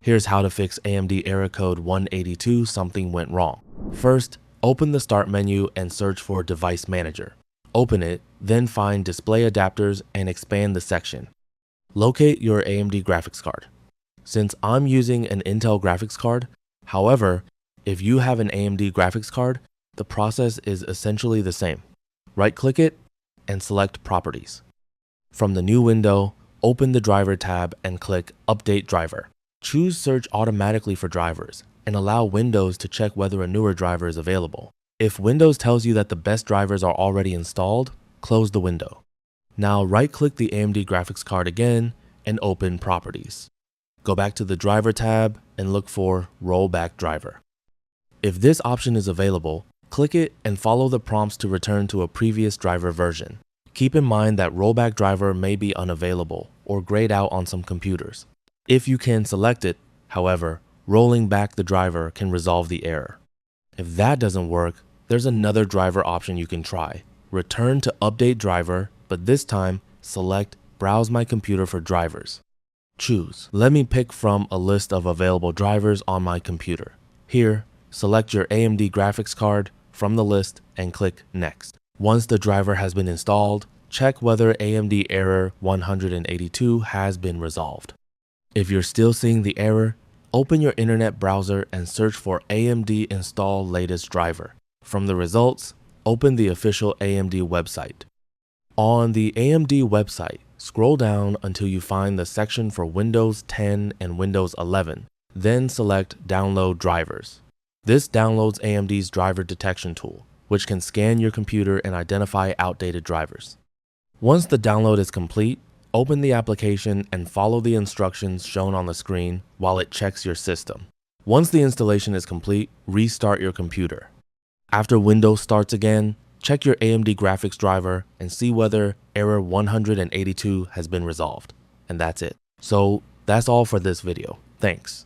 Here's how to fix AMD error code 182 something went wrong. First, open the Start menu and search for Device Manager. Open it, then find Display Adapters and expand the section. Locate your AMD graphics card. Since I'm using an Intel graphics card, however, if you have an AMD graphics card, the process is essentially the same. Right-click it and select Properties. From the new window, open the Driver tab and click Update Driver. Choose Search automatically for drivers and allow Windows to check whether a newer driver is available. If Windows tells you that the best drivers are already installed, close the window. Now right-click the AMD graphics card again and open Properties. Go back to the Driver tab and look for Rollback Driver. If this option is available, click it and follow the prompts to return to a previous driver version. Keep in mind that Rollback Driver may be unavailable or grayed out on some computers. If you can select it, however, rolling back the driver can resolve the error. If that doesn't work, there's another driver option you can try. Return to Update Driver, but this time select Browse My Computer for drivers. Choose Let me pick from a list of available drivers on my computer. Here, select your AMD graphics card from the list and click Next. Once the driver has been installed, check whether AMD Error 182 has been resolved. If you're still seeing the error, open your internet browser and search for AMD Install Latest Driver. From the results, open the official AMD website. On the AMD website, scroll down until you find the section for Windows 10 and Windows 11, then select Download Drivers. This downloads AMD's driver detection tool, which can scan your computer and identify outdated drivers. Once the download is complete, open the application and follow the instructions shown on the screen while it checks your system. Once the installation is complete, restart your computer. After Windows starts again, check your AMD graphics driver and see whether error 182 has been resolved. And that's it. So that's all for this video. Thanks.